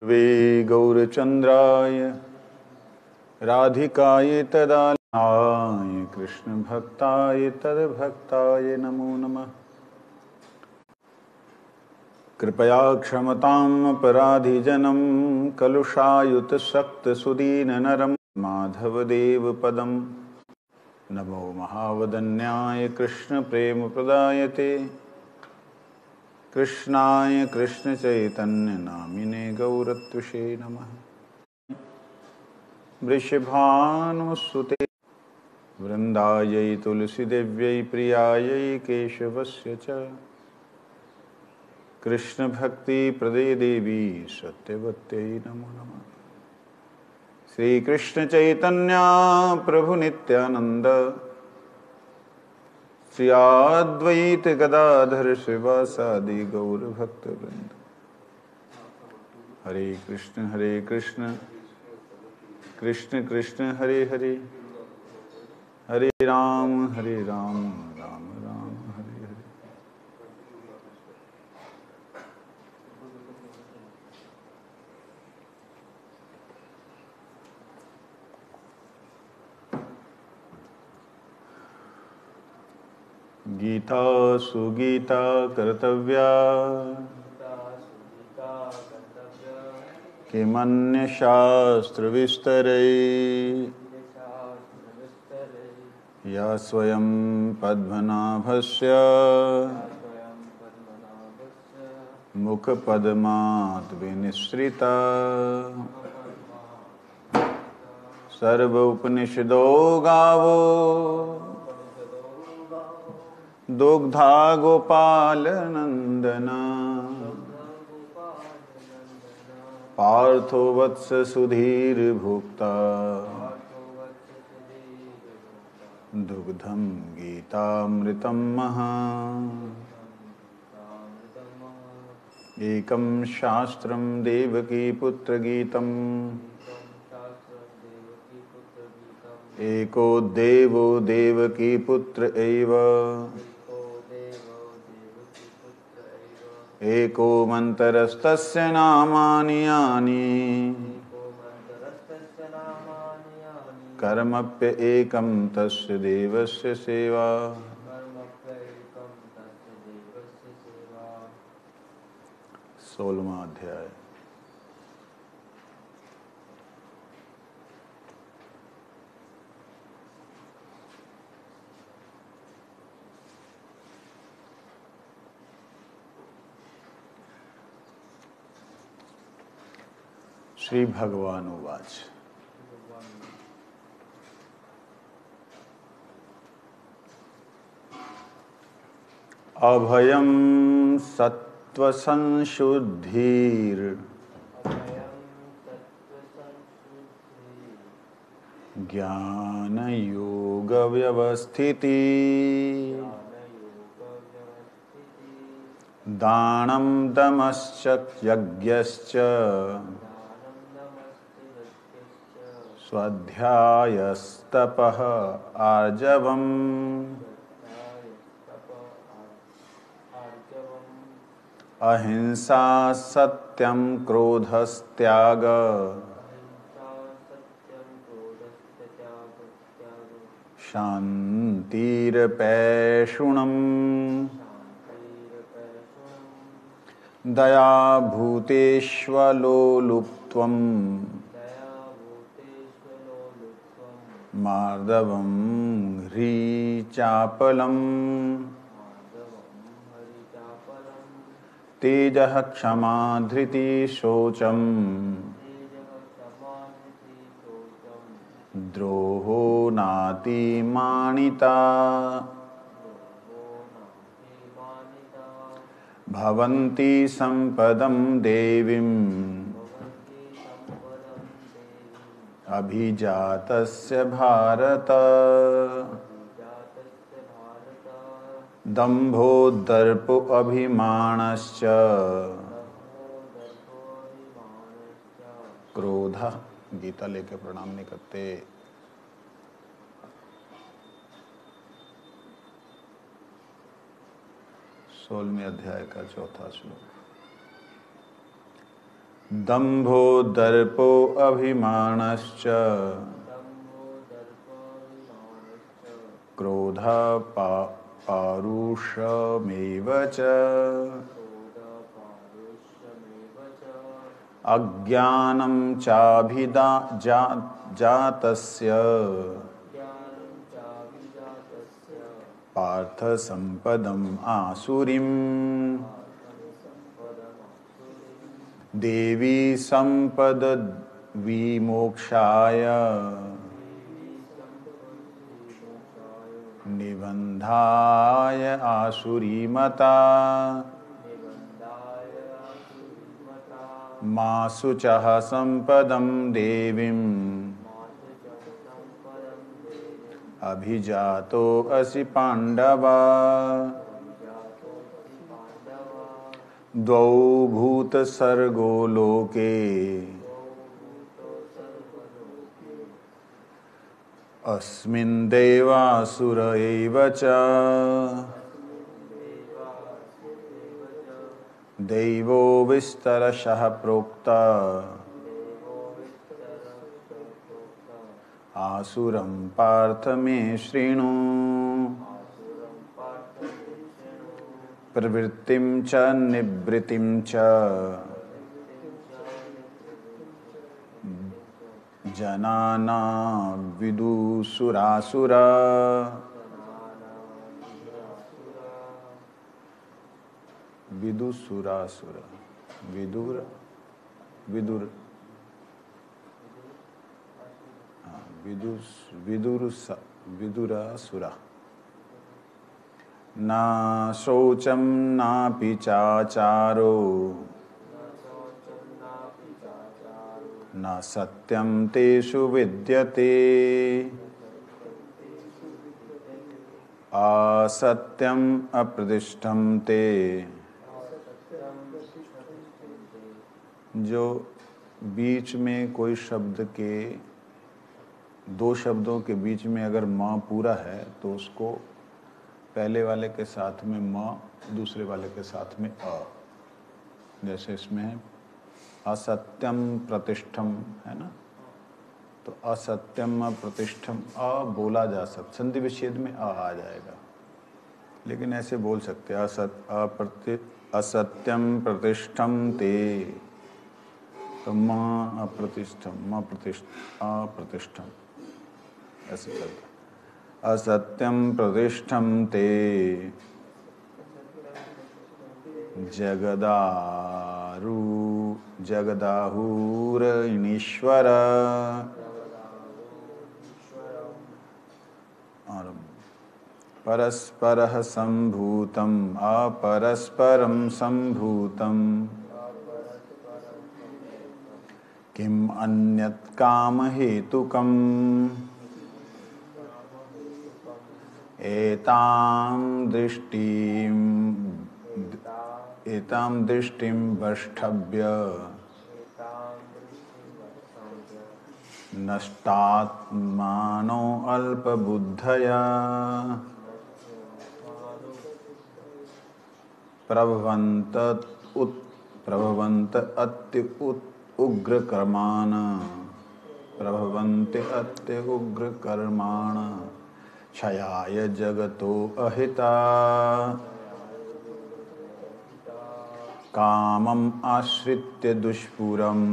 वे गौरचंद्राय राधिकाय तदालय कृष्ण भक्ताय तद्भक्ताय नमो नमः। कृपया क्षमताम् अपराधिजनं कलुषायुत सक्त सुदीन नरं माधवदेव पदं नमो महावदन्याय कृष्ण प्रेम प्रदायते कृष्णाय कृष्ण चैतन्य नामिने गौरत्विषे नमः। वृषभानुसुते वृन्दायै तुलसीदेव्यै प्रियायै केशवस्य च कृष्ण भक्ति प्रदे देवी सत्यवत्यै नमो नमः। श्री कृष्ण चैतन्य प्रभु नित्यानंद श्री अद्वैत गदाधर शिवासादि गौर भक्त वृंद। हरे कृष्ण कृष्ण कृष्ण हरे हरे हरे राम राम राम हरे हरे। गीता सुगीता कर्तव्या किमन्य शास्त्र विस्तरे या स्वयं पद्मनाभस्य मुखपद्मात् विनिसृता सर्व उपनिषदो गावो दुग्धा गोपाल नंदना पार्थो वत्स सुधीर भोक्ता दुग्धं गीतामृतं महा। एकं शास्त्रं देवकी पुत्र गीतम् एको देवो देवकी पुत्र एव एको मन्तरस्तस्य नामानि यानि कर्मप्य एकं तस्य देवस्य सेवा। 16वां अध्याय। श्री भगवान उवाच अभयं सत्त्वसंशुद्धिर् ज्ञानयोगव्यवस्थितिः दानं दमश्च यज्ञश्च स्वाध्यायस्तपः आर्जवम् अहिंसा सत्यं क्रोधस्त्याग शान्तिरपैशुनम् दया भूतेष्वलोलुप्त्वम् मार्दवं ह्रीचापलम् तेजः क्षमा धृति शौचम् द्रोहो नातिमानिता भवन्ति सम्पदं देवीम् अभिजातस्य भारत दंभो दर्पो अभिमानश्च क्रोध। गीता लेके प्रणाम नहीं करते। 16वें अध्याय का 4था श्लोक। दंभो दर्पो अभिमानश्च क्रोध पारुषमेव च अज्ञानं जातस्य पार्थ संपदम् आसुरीम् देवी संपद विमोक्षाय निबंधाय आसुरीमता मासुचः संपदं देवीम् अभिजातो असि पांडव द्वौ भूतसर्गो लोके अस्मिन् देवासुर एव च दैवो विस्तरशः प्रोक्ता आसुरं पार्थ मे शृणु प्रवृत्तिं च निवृत्तिं च जनाना विदुसुरासुरा विदुसुरासुरा विदुर विदुर विदुरासुरा न शौचं नापि चाचारो न सत्यं तेषु विद्यते असत्यम् अप्रतिष्ठं ते जो बीच में कोई शब्द के दो शब्दों के बीच में अगर म पूरा है तो उसको पहले वाले के साथ में म, दूसरे वाले के साथ में अ। जैसे इसमें है असत्यम प्रतिष्ठम, है ना, तो असत्यम प्रतिष्ठम अ बोला जा सकता, संधि विच्छेद में आ जाएगा, लेकिन ऐसे बोल सकते असत्यम प्रतिष्ठम ते, तो माँ अप्रतिष्ठम अप्रतिष्ठम ऐसे चलता। असत्यम प्रतिष्ठम ते जगदाहुरीश्वर और परस्परः संभूतम अपरस्परम संभूतम किम अन्यत् काम हेतुकम् एतां दृष्टिं वष्टभ्य नष्टात्मानो अल्पबुद्धया प्रभवन्त अत्य उग्रकर्माण प्रभवन्ते अत्य उग्रकर्माण क्षयाय जगतो अहिता कामम् आश्रित्य दुष्पुरम्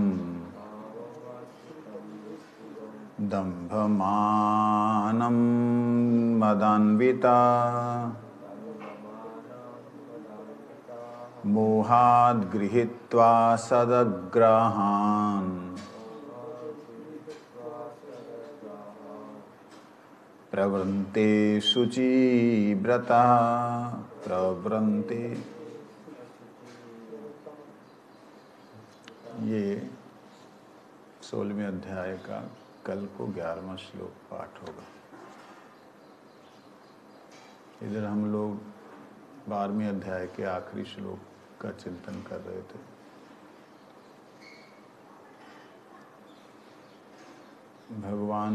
दम्भमानं मदान्विता मोहाद् गृहीत्वा सदग्राहान् प्रवृन्ते शुचिव्रता प्रवृन्ते। ये 16वें अध्याय का कल को 11वां श्लोक पाठ होगा। इधर हम लोग 12वें अध्याय के आखिरी श्लोक का चिंतन कर रहे थे। भगवान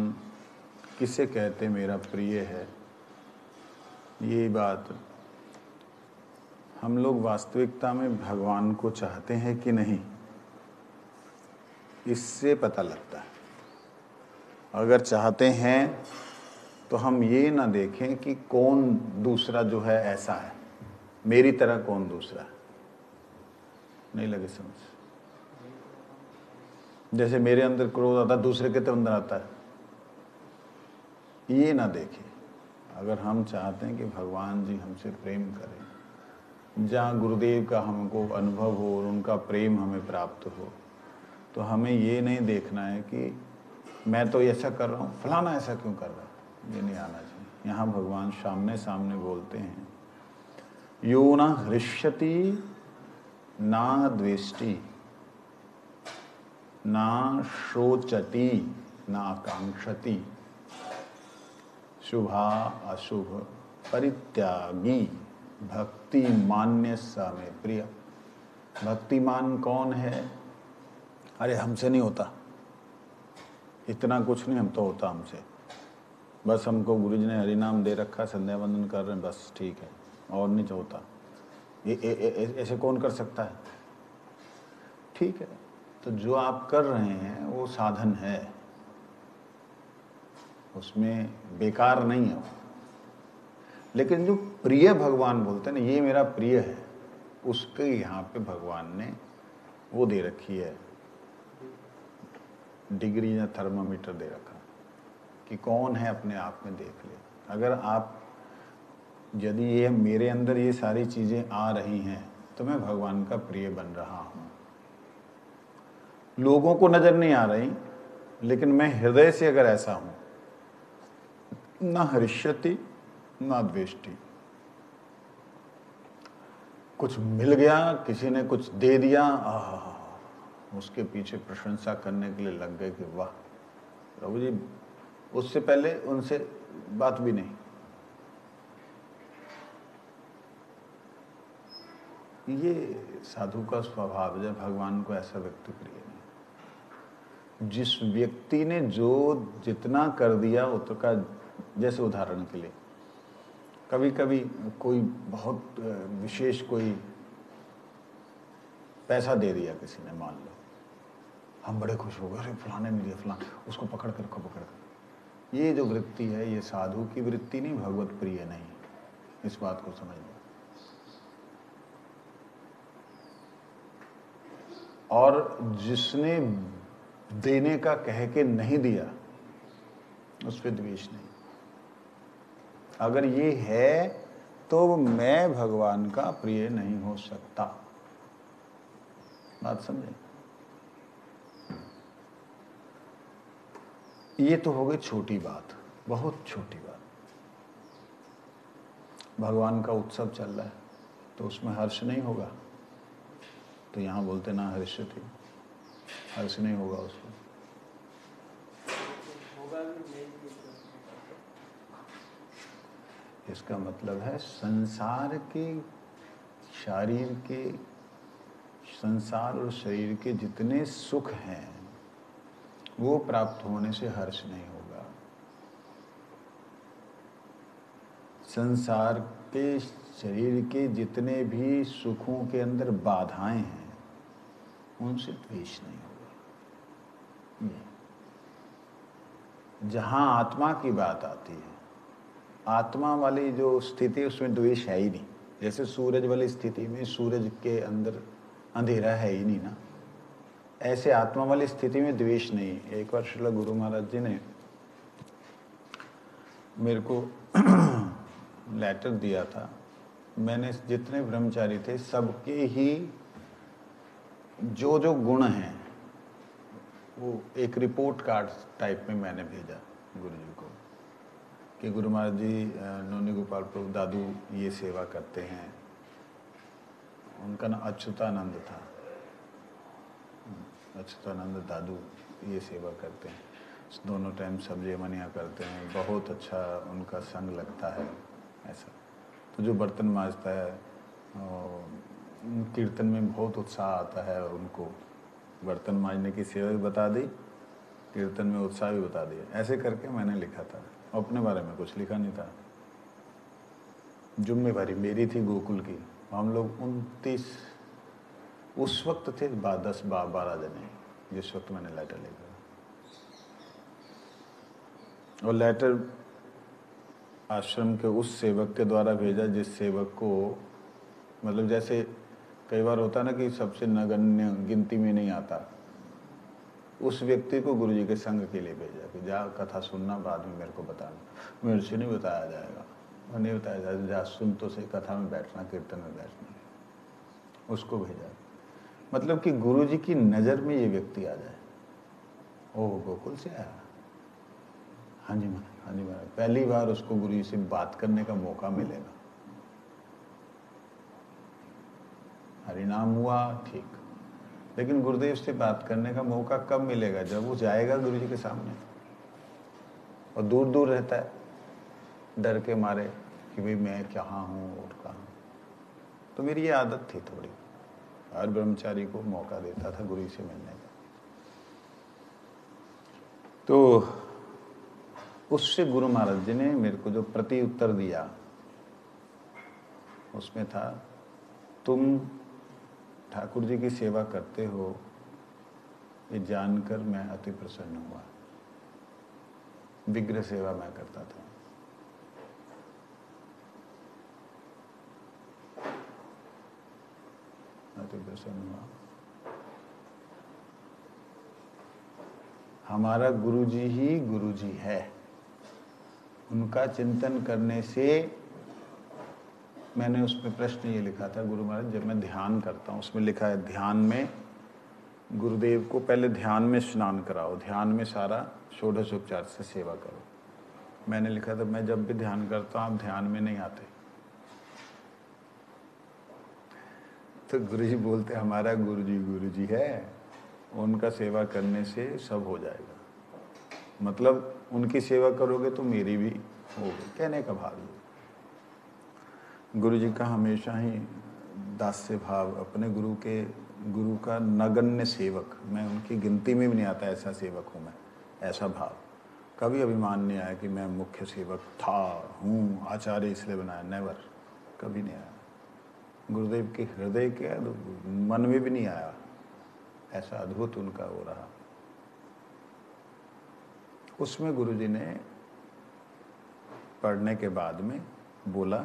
किसे कहते मेरा प्रिय है, ये बात हम लोग वास्तविकता में भगवान को चाहते हैं कि नहीं, इससे पता लगता है। अगर चाहते हैं तो हम ये ना देखें कि कौन दूसरा जो है ऐसा है, मेरी तरह कौन दूसरा है। नहीं लगे समझ? जैसे मेरे अंदर क्रोध आता है, दूसरे के तो अंदर आता है, ये ना देखें। अगर हम चाहते हैं कि भगवान जी हमसे प्रेम करें, जहाँ गुरुदेव का हमको अनुभव हो और उनका प्रेम हमें प्राप्त हो, तो हमें ये नहीं देखना है कि मैं तो ऐसा कर रहा हूँ, फलाना ऐसा क्यों कर रहा है, ये नहीं आना चाहिए। यहाँ भगवान सामने सामने बोलते हैं, यो न हृष्यति ना द्वेष्टि ना शोचति ना आकांक्षति शुभा अशुभ परित्यागी भक्ति मान्य सा में प्रिय। भक्तिमान कौन है? अरे हमसे नहीं होता, इतना कुछ नहीं हम तो होता हमसे, बस हमको गुरुजी ने हरि नाम दे रखा, संध्या वंदन कर रहे हैं, बस ठीक है, और नहीं होता। ये ऐसे कौन कर सकता है? ठीक है, तो जो आप कर रहे हैं वो साधन है, उसमें बेकार नहीं है। लेकिन जो प्रिय भगवान बोलते हैं ना, ये मेरा प्रिय है, उसके यहाँ पे भगवान ने वो दे रखी है डिग्री या थर्मामीटर दे रखा कि कौन है, अपने आप में देख ले। अगर आप, यदि ये मेरे अंदर ये सारी चीज़ें आ रही हैं तो मैं भगवान का प्रिय बन रहा हूँ। लोगों को नज़र नहीं आ रही, लेकिन मैं हृदय से अगर ऐसा हूँ, ना हरिष्यति ना द्वेष्टि। कुछ मिल गया, किसी ने कुछ दे दिया, उसके पीछे प्रशंसा करने के लिए लग गए कि वाह प्रभु जी, उससे पहले उनसे बात भी नहीं। ये साधु का स्वभाव है, भगवान को ऐसा व्यक्ति प्रिय नहीं। जिस व्यक्ति ने जो जितना कर दिया उतना, जैसे उदाहरण के लिए कभी कभी कोई बहुत विशेष कोई पैसा दे दिया किसी ने, मान लो, हम बड़े खुश हो गए, अरे फलाने ने दिया, फलाना, उसको पकड़ कर रखो, पकड़ कर। ये जो वृत्ति है, ये साधु की वृत्ति नहीं, भगवत प्रिय नहीं। इस बात को समझ लो। और जिसने देने का कह के नहीं दिया, उस पर द्वेष नहीं। अगर ये है तो मैं भगवान का प्रिय नहीं हो सकता। बात समझे? ये तो हो गई छोटी बात, बहुत छोटी बात। भगवान का उत्सव चल रहा है तो उसमें हर्ष नहीं होगा, तो यहां बोलते ना हर्षति, हर्ष नहीं होगा उसको। इसका मतलब है संसार के, शरीर के, संसार और शरीर के जितने सुख हैं वो प्राप्त होने से हर्ष नहीं होगा। संसार के, शरीर के जितने भी सुखों के अंदर बाधाएं हैं उनसे द्वेष नहीं होगा। जहां आत्मा की बात आती है, आत्मा वाली जो स्थिति, उसमें द्वेष है ही नहीं। जैसे सूरज वाली स्थिति में सूरज के अंदर अंधेरा है ही नहीं ना, ऐसे आत्मा वाली स्थिति में द्वेष नहीं। एक बार श्रील गुरु महाराज जी ने मेरे को लेटर दिया था, मैंने जितने ब्रह्मचारी थे सबके ही जो जो गुण हैं वो एक रिपोर्ट कार्ड टाइप में मैंने भेजा गुरु जी को कि गुरु महाराज जी, नौनी गोपाल प्रभु दादू ये सेवा करते हैं। उनका नाम अच्युतानंद था, अच्युतानंद दादू ये सेवा करते हैं, दोनों टाइम सब्जी मनिया करते हैं, बहुत अच्छा उनका संग लगता है ऐसा। तो जो बर्तन मांजता है कीर्तन में बहुत उत्साह आता है, और उनको बर्तन मांजने की सेवा भी बता दी, कीर्तन में उत्साह भी बता दिया। ऐसे करके मैंने लिखा था, अपने बारे में कुछ लिखा नहीं था। जिम्मेवारी मेरी थी गोकुल की। हम लोग 29 उस वक्त थे, 10-12 जने, जिस वक्त मैंने लेटर लिखा। और लेटर आश्रम के उस सेवक के द्वारा भेजा जिस सेवक को, मतलब जैसे कई बार होता ना कि सबसे नगण्य गिनती में नहीं आता, उस व्यक्ति को गुरुजी के संग के लिए भेजा कि जा कथा सुनना, बाद में मेरे को बताना। मेरे से नहीं बताया जाएगा, नहीं बताया जाएगा, जा सुन तो सही, कथा में बैठना, कीर्तन में बैठना। उसको भेजा, मतलब कि गुरुजी की नज़र में ये व्यक्ति आ जाए। ओह, गोकुल से आया, हाँ जी महाराज, हाँ जी महाराज। पहली बार उसको गुरुजी से बात करने का मौका मिलेगा। हरिनाम हुआ ठीक, लेकिन गुरुदेव से बात करने का मौका कब मिलेगा? जब वो जाएगा गुरुजी के सामने, और दूर दूर रहता है डर के मारे कि भाई मैं कहाँ हूँ और कहाँ। तो मेरी ये आदत थी थोड़ी, हर ब्रह्मचारी को मौका देता था गुरुजी से मिलने का। तो उससे गुरु महाराज जी ने मेरे को जो प्रति उत्तर दिया, उसमें था, तुम ठाकुर जी की सेवा करते हो, ये जानकर मैं अति प्रसन्न हुआ। विग्रह सेवा मैं करता था। अति प्रसन्न हुआ। हमारा गुरुजी ही गुरुजी है। उनका चिंतन करने से, मैंने उसमें प्रश्न ये लिखा था, गुरु महाराज जब मैं ध्यान करता हूँ, उसमें लिखा है ध्यान में गुरुदेव को पहले ध्यान में स्नान कराओ, ध्यान में सारा षोडशोपचार से सेवा करो। मैंने लिखा था मैं जब भी ध्यान करता हूँ आप ध्यान में नहीं आते। तो गुरुजी बोलते हमारा गुरुजी है, उनका सेवा करने से सब हो जाएगा। मतलब उनकी सेवा करोगे तो मेरी भी होगी, कहने का भाव ये। गुरुजी का हमेशा ही दास्य भाव, अपने गुरु का नगण्य सेवक, मैं उनकी गिनती में भी नहीं आता ऐसा सेवक हूँ मैं, ऐसा भाव। कभी अभिमान नहीं आया कि मैं मुख्य सेवक हूँ, आचार्य इसलिए बनाया, नेवर, कभी नहीं आया। गुरुदेव के हृदय के मन में भी नहीं आया, ऐसा अद्भुत उनका हो रहा। उसमें गुरुजी ने पढ़ने के बाद में बोला,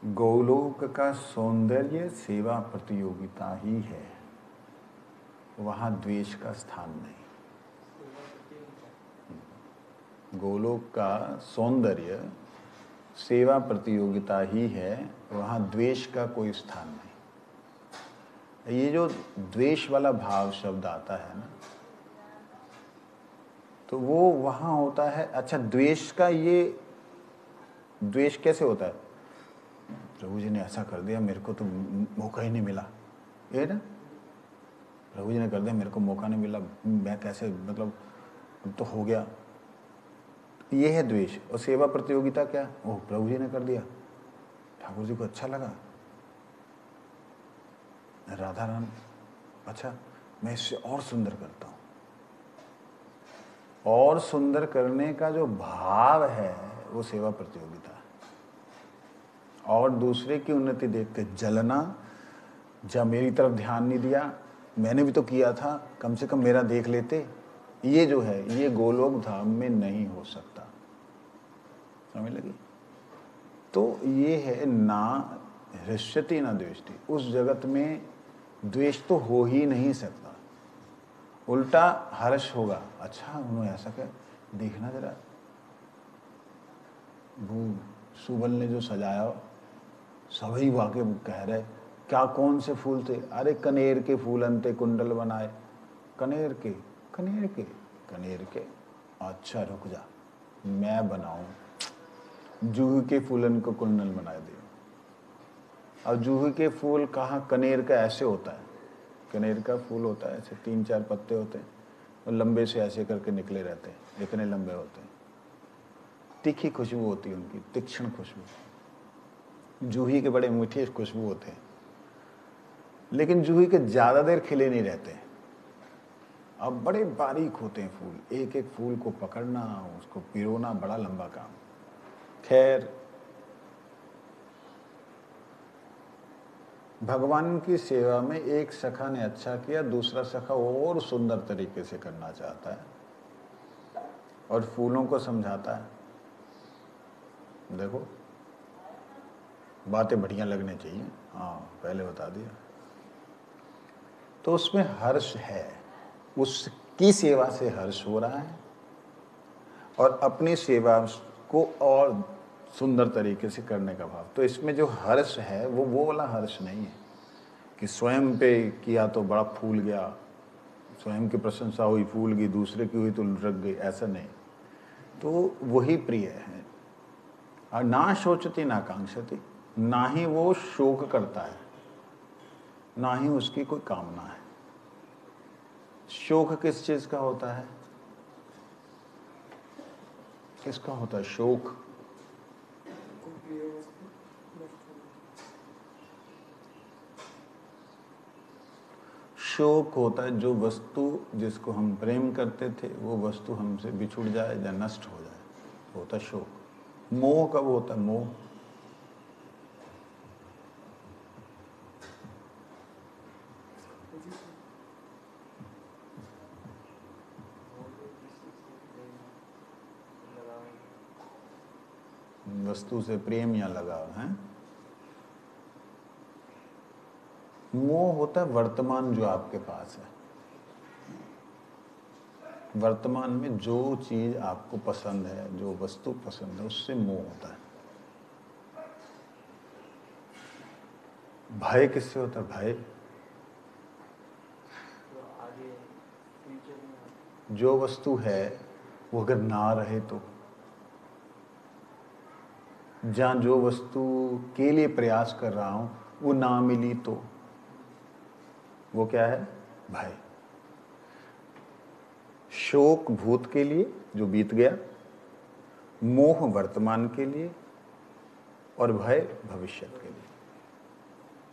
गोलोक का सौंदर्य सेवा प्रतियोगिता ही है, वहां द्वेष का स्थान नहीं। गोलोक का सौंदर्य सेवा प्रतियोगिता ही है, वहां द्वेष का कोई स्थान नहीं। ये जो द्वेष वाला भाव शब्द आता है ना, तो वो वहां होता है। अच्छा, द्वेष का ये द्वेष कैसे होता है? प्रभु जी ने ऐसा कर दिया, मेरे को तो मौका ही नहीं मिला, ये ना, प्रभु जी ने कर दिया, मेरे को मौका नहीं मिला, मैं कैसे, मतलब तो हो गया, ये है द्वेष। और सेवा प्रतियोगिता क्या? ओह, प्रभु जी ने कर दिया, ठाकुर जी को अच्छा लगा, राधा राम, अच्छा मैं इससे और सुंदर करता हूँ। और सुंदर करने का जो भाव है वो सेवा प्रतियोगिता है। और दूसरे की उन्नति देखते जलना, जब मेरी तरफ ध्यान नहीं दिया, मैंने भी तो किया था, कम से कम मेरा देख लेते, ये जो है ये गोलोक धाम में नहीं हो सकता। समझ लगी? तो ये है ना हृष्यति ना द्वेष्टि, उस जगत में द्वेष तो हो ही नहीं सकता, उल्टा हर्ष होगा। अच्छा उन्होंने ऐसा क्या, देखना जरा, वो सुबल ने जो सजाया, सभी वाके कह रहे क्या, कौन से फूल थे? अरे कनेर के फूल अंते कुंडल बनाए, कनेर के कनेर के कनेर के। अच्छा रुक जा, मैं बनाऊं, जूही के फूलन को कुंडल बना दिया। अब जूही के फूल कहाँ, कनेर का ऐसे होता है, कनेर का फूल होता है ऐसे 3-4 पत्ते होते हैं और लंबे से ऐसे करके निकले रहते हैं, इतने लंबे होते हैं, तीखी खुशबू होती है उनकी, तीक्ष्ण खुशबू। जूही के बड़े मीठे खुशबू होते हैं, लेकिन जूही के ज़्यादा देर खिले नहीं रहते, अब बड़े बारीक होते हैं फूल, एक एक फूल को पकड़ना, उसको पिरोना, बड़ा लंबा काम। खैर, भगवान की सेवा में एक सखा ने अच्छा किया, दूसरा सखा और सुंदर तरीके से करना चाहता है और फूलों को समझाता है, देखो बातें बढ़िया लगनी चाहिए, हाँ पहले बता दिया। तो उसमें हर्ष है, उसकी सेवा से हर्ष हो रहा है और अपनी सेवा को और सुंदर तरीके से करने का भाव। तो इसमें जो हर्ष है वो वाला हर्ष नहीं है कि स्वयं पे किया तो बड़ा फूल गया, स्वयं की प्रशंसा हुई फूल गई, दूसरे की हुई तो रख गई, ऐसा नहीं। तो वही प्रिय है। और ना शोचती ना कांक्षती, ना ही वो शोक करता है, ना ही उसकी कोई कामना है। शोक किस चीज का होता है? किसका होता है शोक? शोक होता है जो वस्तु जिसको हम प्रेम करते थे वो वस्तु हमसे बिछुड़ जाए या नष्ट हो जाए, होता है शोक। मोह कब होता है? मोह वस्तु से प्रेम या लगाव है। मोह होता है वर्तमान जो आपके पास है, वर्तमान में जो चीज आपको पसंद है, जो वस्तु पसंद है, उससे मोह होता है। भय किससे होता है? भय जो वस्तु है वो अगर ना रहे तो, जहां जो वस्तु के लिए प्रयास कर रहा हूं वो ना मिली तो, वो क्या है? भय। शोक भूत के लिए जो बीत गया, मोह वर्तमान के लिए और भय भविष्य के लिए।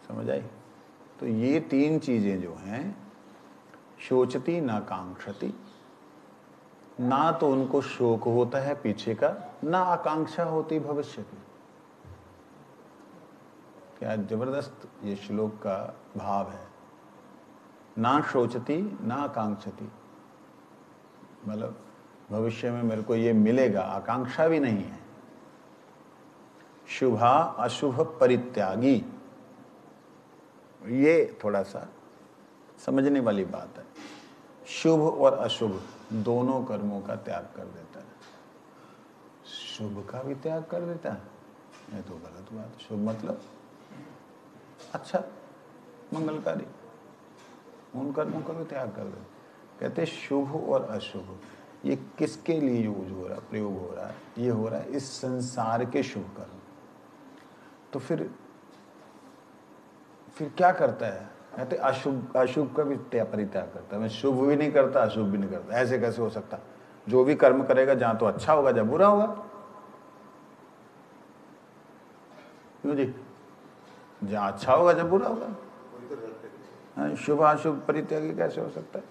समझ आई? तो ये तीन चीजें जो हैं, शोचती ना कांक्षती, ना तो उनको शोक होता है पीछे का, ना आकांक्षा होती भविष्य की। क्या जबरदस्त ये श्लोक का भाव है। ना शोचती ना आकांक्षती, मतलब भविष्य में मेरे को ये मिलेगा, आकांक्षा भी नहीं है। शुभा अशुभ परित्यागी, ये थोड़ा सा समझने वाली बात है। शुभ और अशुभ दोनों कर्मों का त्याग कर देता है। शुभ का भी त्याग कर देता है, ये तो गलत बात। शुभ मतलब अच्छा, मंगलकारी, उन कर्मों का भी त्याग कर देता। कहते शुभ और अशुभ ये किसके लिए यूज हो रहा है, प्रयोग हो रहा है? ये हो रहा है इस संसार के शुभ कर्म। तो फिर क्या करता है? कहते अशुभ, अशुभ का भी परित्याग करता है। मैं शुभ भी नहीं करता, अशुभ भी नहीं करता। ऐसे कैसे हो सकता? जो भी कर्म करेगा जहां तो अच्छा होगा, जब बुरा होगा। क्यों जी? जहां अच्छा होगा जब बुरा होगा। शुभ अशुभ परित्यागी कैसे हो सकता है?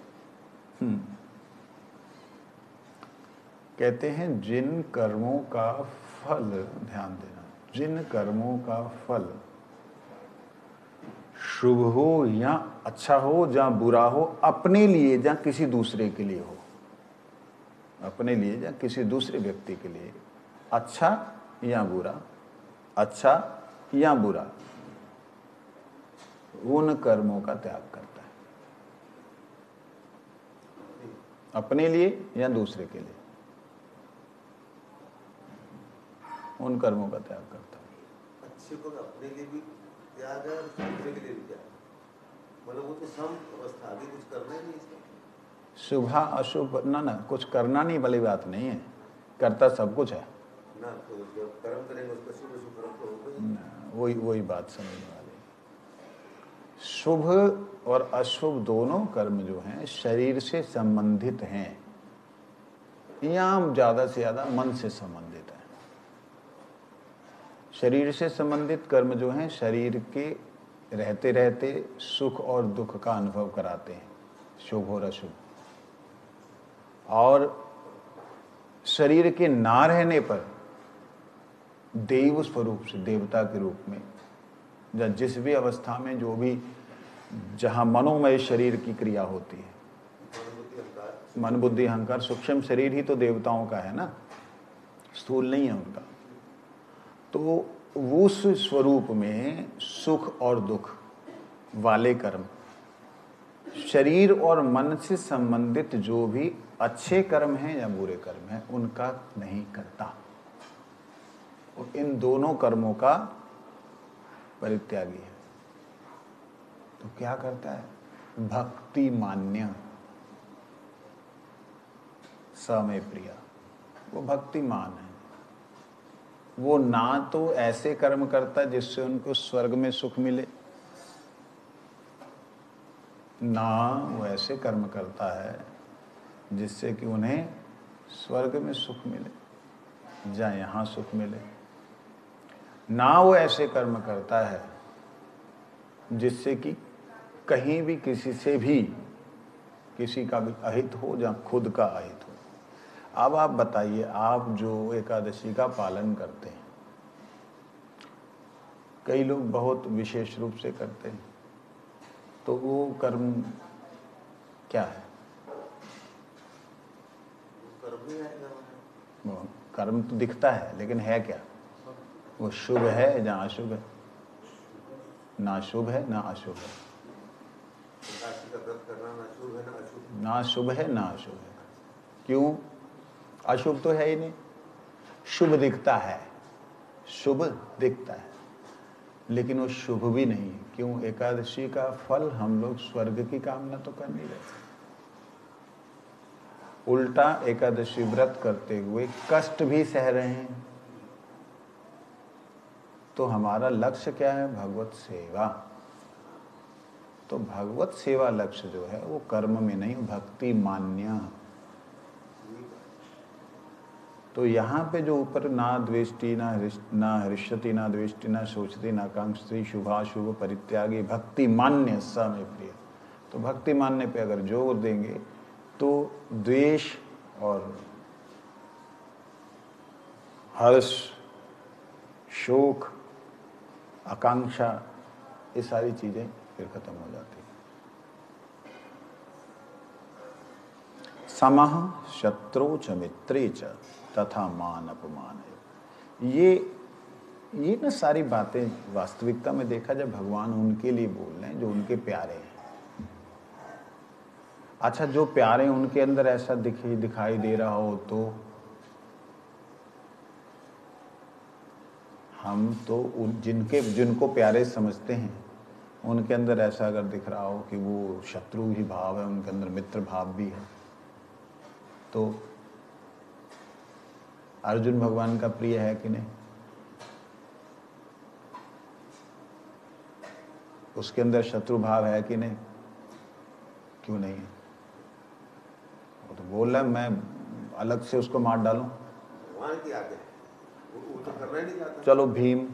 कहते हैं जिन कर्मों का फल, ध्यान देना, जिन कर्मों का फल शुभ हो या अच्छा हो, जहां बुरा हो, अपने लिए या किसी दूसरे के लिए हो, अपने लिए या किसी दूसरे व्यक्ति के लिए, अच्छा या बुरा, अच्छा या बुरा, उन कर्मों का त्याग करता है। अपने लिए या दूसरे के लिए, उन कर्मों का त्याग करता है। अच्छे को अपने लिए भी त्याग है और दूसरे के लिए भी त्याग, मतलब वो तो सम अवस्था, अभी कुछ करना ही नहीं इसका। शुभ अशुभ ना कुछ करना नहीं वाली बात नहीं है, करता सब कुछ है ना। तो जब कर्म करेंगे उसका शुभ शुभ कर्म तो होगा। वही बात समझने वाली। शुभ और अशुभ दोनों कर्म जो हैं शरीर से संबंधित हैं, या ज्यादा से ज्यादा मन से संबंधित है। शरीर से संबंधित कर्म जो हैं शरीर के रहते रहते सुख और दुख का अनुभव कराते हैं, शुभ और अशुभ। और शरीर के ना रहने पर देव स्वरूप से, देवता के रूप में या जिस भी अवस्था में जो भी जहाँ मनोमय शरीर की क्रिया होती है, मन बुद्धि अहंकार, सूक्ष्म शरीर ही तो देवताओं का है ना, स्थूल नहीं है उनका। तो उस स्वरूप में सुख और दुख वाले कर्म, शरीर और मन से संबंधित जो भी अच्छे कर्म हैं या बुरे कर्म हैं, उनका नहीं करता। और इन दोनों कर्मों का परित्यागी है। तो क्या करता है? भक्ति मान्य समय प्रिया, वो भक्तिमान है। वो ना तो ऐसे कर्म करता जिससे उनको स्वर्ग में सुख मिले, ना वो ऐसे कर्म करता है जिससे कि उन्हें स्वर्ग में सुख मिले या यहाँ सुख मिले, ना वो ऐसे कर्म करता है जिससे कि कहीं भी किसी से भी किसी का भी अहित हो या खुद का अहित हो। अब आप बताइए, आप जो एकादशी का पालन करते हैं, कई लोग बहुत विशेष रूप से करते हैं, तो वो कर्म क्या है? वो कर्म तो दिखता है, लेकिन है क्या? वो शुभ है या अशुभ है? ना शुभ है ना अशुभ है। ना शुभ है ना अशुभ है। क्यों? अशुभ तो है ही नहीं, शुभ दिखता है, शुभ दिखता है, लेकिन वो शुभ भी नहीं है। क्यों? एकादशी का फल हम लोग स्वर्ग की कामना तो कर नहीं रहे, उल्टा एकादशी व्रत करते हुए कष्ट भी सह रहे हैं। तो हमारा लक्ष्य क्या है? भगवत सेवा। तो भगवत सेवा लक्ष्य जो है वो कर्म में नहीं, भक्ति मान्य। तो यहाँ पे जो ऊपर ना द्वेष्टि ना हृष्यति ना द्वेष्टि ना शोचति ना कांक्षति शुभाशुभ परित्यागी भक्ति मान्य समय प्रिय, तो भक्ति मानने पे अगर जोर देंगे तो द्वेष और हर्ष, शोक, आकांक्षा, ये सारी चीजें फिर खत्म हो जाती है। समः शत्रु च मित्रे च तथा मान अपमान। ये ना सारी बातें वास्तविकता में देखा जाए भगवान उनके लिए बोल रहे हैं जो उनके प्यारे हैं। अच्छा, जो प्यारे उनके अंदर ऐसा दिखाई दे रहा हो तो हम तो जिनको प्यारे समझते हैं उनके अंदर ऐसा अगर दिख रहा हो कि वो शत्रु ही भाव है, उनके अंदर मित्र भाव भी है, तो अर्जुन भगवान का प्रिय है कि नहीं? उसके अंदर शत्रु भाव है कि नहीं? क्यों नहीं है? वो तो बोल रहा है मैं अलग से उसको मार डालूं। भगवान की आज्ञा है, वो तो करना ही नहीं चाहता। चलो भीम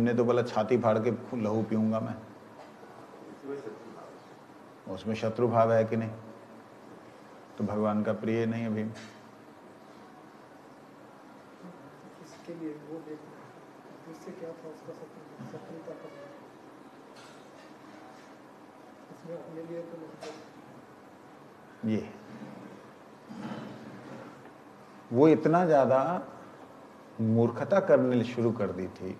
ने तो बोला छाती फाड़ के लहू पीऊंगा मैं, उसमें शत्रु भाव है कि नहीं? तो भगवान का प्रिय नहीं है भीम। इसके लिए वो देखना है, इससे क्या था उसका शत्रुता का, इसमें अपने लिए तो नहीं। ये वो इतना ज्यादा मूर्खता करने शुरू कर दी थी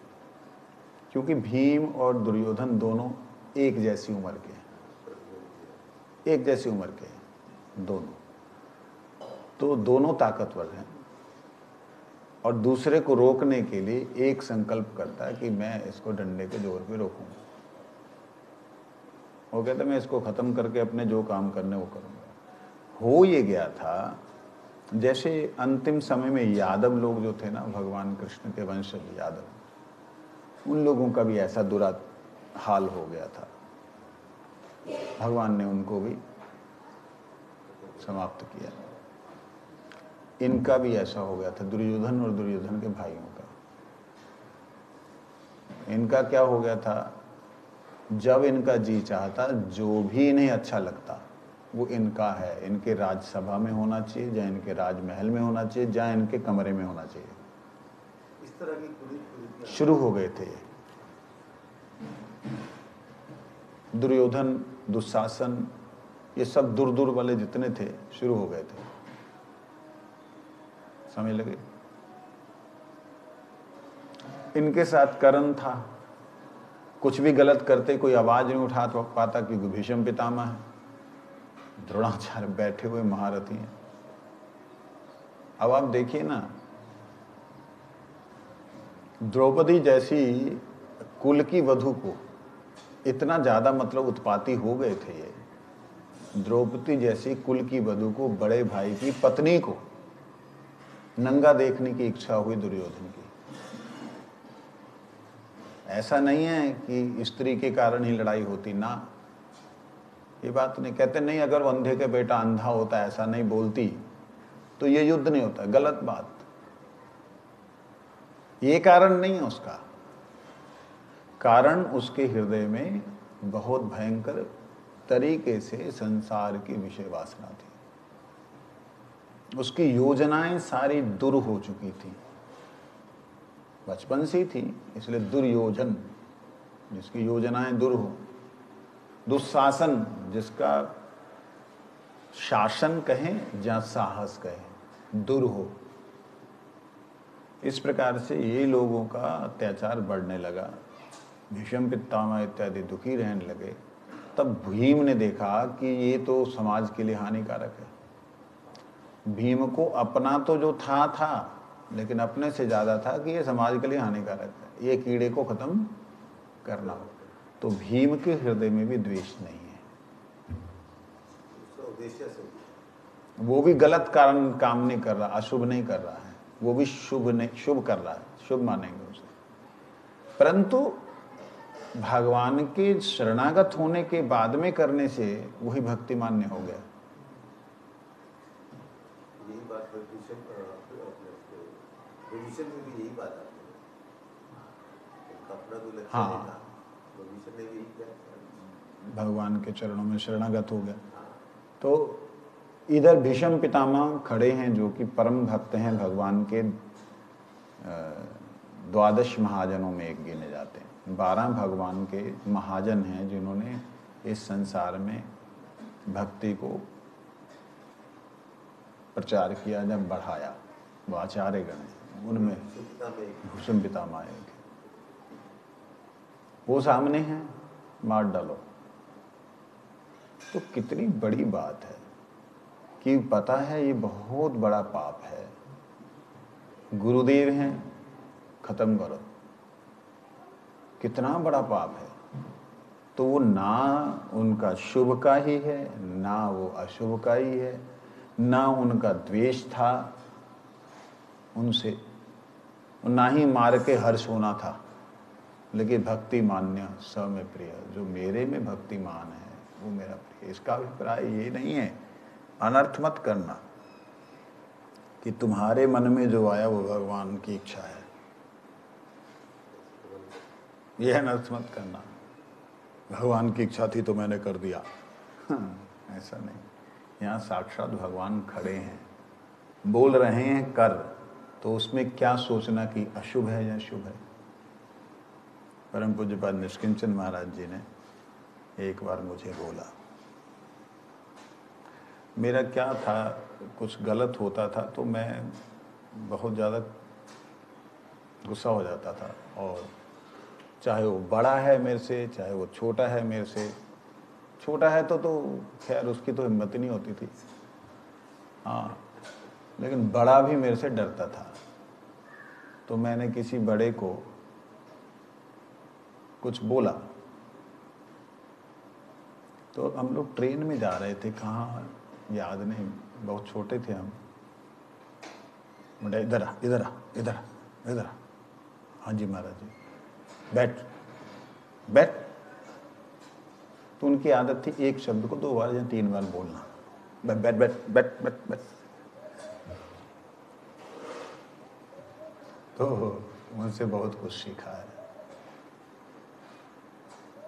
क्योंकि भीम और दुर्योधन दोनों एक जैसी उम्र के हैं, एक जैसी उम्र के हैं दोनों, तो दोनों ताकतवर हैं और दूसरे को रोकने के लिए एक संकल्प करता है कि मैं इसको डंडे के जोर पे रोकूंगा। वो कहता मैं इसको खत्म करके अपने जो काम करने वो करूंगा। हो ये गया था जैसे अंतिम समय में यादव लोग जो थे ना, भगवान कृष्ण के वंशज यादव, उन लोगों का भी ऐसा बुरा हाल हो गया था, भगवान ने उनको भी समाप्त किया। इनका भी ऐसा हो गया था, दुर्योधन और दुर्योधन के भाइयों का। इनका क्या हो गया था, जब इनका जी चाहता जो भी इन्हें अच्छा लगता वो इनका है, इनके राजसभा में होना चाहिए, या इनके राजमहल में होना चाहिए, या इनके कमरे में होना चाहिए। इस तरह की खुली खुली शुरू हो गए थे। दुर्योधन, दुशासन, ये सब दूर दूर वाले जितने थे शुरू हो गए थे। समझ लगे? इनके साथ कर्ण था, कुछ भी गलत करते कोई आवाज नहीं उठा पाता क्योंकि भीष्म पितामह है, द्रोणाचार्य बैठे हुए महारथी हैं। अब आप देखिए ना, द्रौपदी जैसी कुल की वधू को इतना ज्यादा मतलब उत्पाती हो गए थे ये, द्रौपदी जैसी कुल की वधू को, बड़े भाई की पत्नी को नंगा देखने की इच्छा हुई दुर्योधन की। ऐसा नहीं है कि स्त्री के कारण ही लड़ाई होती ना, ये बात नहीं कहते। नहीं, अगर वो अंधे का बेटा अंधा होता, ऐसा नहीं बोलती तो ये युद्ध नहीं होता, गलत बात। ये कारण नहीं है उसका, कारण उसके हृदय में बहुत भयंकर तरीके से संसार की विषय वासना थी। उसकी योजनाएं सारी दुर हो चुकी थी, बचपन से थी, इसलिए दुर्योधन, जिसकी योजनाएं दुर हो। दुशासन, जिसका शासन कहें या साहस कहें, दुर हो। इस प्रकार से ये लोगों का अत्याचार बढ़ने लगा, भीष्म पितामह इत्यादि दुखी रहने लगे। तब भीम ने देखा कि ये तो समाज के लिए हानिकारक है। भीम को अपना तो जो था, लेकिन अपने से ज्यादा था कि ये समाज के लिए हानिकारक है, ये कीड़े को खत्म करना हो। तो भीम के हृदय में भी द्वेष नहीं है, वो भी गलत कारण काम नहीं कर रहा, अशुभ नहीं कर रहा है, वो भी शुभ कर रहा है, शुभ मानेंगे उसे। परंतु भगवान के शरणागत होने के बाद में करने से वही भक्ति मान्य हो गया। यही बात में भी यही बात आती है, अपना तो लक्ष्य नहीं था, ने भी यही किया, भगवान के चरणों में शरणागत हो गया। तो इधर भीष्म पितामह खड़े हैं जो कि परम भक्त हैं, भगवान के 12 महाजनों में एक गिने जाते हैं। 12 भगवान के महाजन हैं जिन्होंने इस संसार में भक्ति को प्रचार किया, जब बढ़ाया, वो आचार्य गण हैं। उनमें भीष्म पितामह एक, वो सामने हैं, मार डालो। तो कितनी बड़ी बात है कि पता है ये बहुत बड़ा पाप है, गुरुदेव हैं, खत्म करो। कितना बड़ा पाप है। तो वो ना उनका शुभ का ही है, ना वो अशुभ का ही है, ना उनका द्वेष था उनसे, ना ही मार के हर्ष होना था। लेकिन भक्ति मान्य स में प्रिय, जो मेरे में भक्तिमान है वो मेरा प्रिय। इसका अभिप्राय ये नहीं है, अनर्थ मत करना कि तुम्हारे मन में जो आया वो भगवान की इच्छा है, यह अनर्थ मत करना। भगवान की इच्छा थी तो मैंने कर दिया, ऐसा नहीं। यहाँ साक्षात भगवान खड़े हैं, बोल रहे हैं कर, तो उसमें क्या सोचना कि अशुभ है या शुभ है। परम पूज्यपाद निष्किंचन महाराज जी ने एक बार मुझे बोला, मेरा क्या था, कुछ गलत होता था तो मैं बहुत ज़्यादा गुस्सा हो जाता था, और चाहे वो बड़ा है मेरे से, चाहे वो छोटा है मेरे से। छोटा है तो खैर उसकी तो हिम्मत ही नहीं होती थी, हाँ, लेकिन बड़ा भी मेरे से डरता था। तो मैंने किसी बड़े को कुछ बोला, तो हम लोग ट्रेन में जा रहे थे, कहाँ याद नहीं, बहुत छोटे थे हम। बेटा इधर आ, इधर आ, इधर आ, इधर आ। हाँ जी महाराज जी, बैठ बैठ। तो उनकी आदत थी एक शब्द को 2 बार या 3 बार बोलना, बैठ बैठ बैठ बैठ बैठ। तो उनसे बहुत कुछ सीखा है।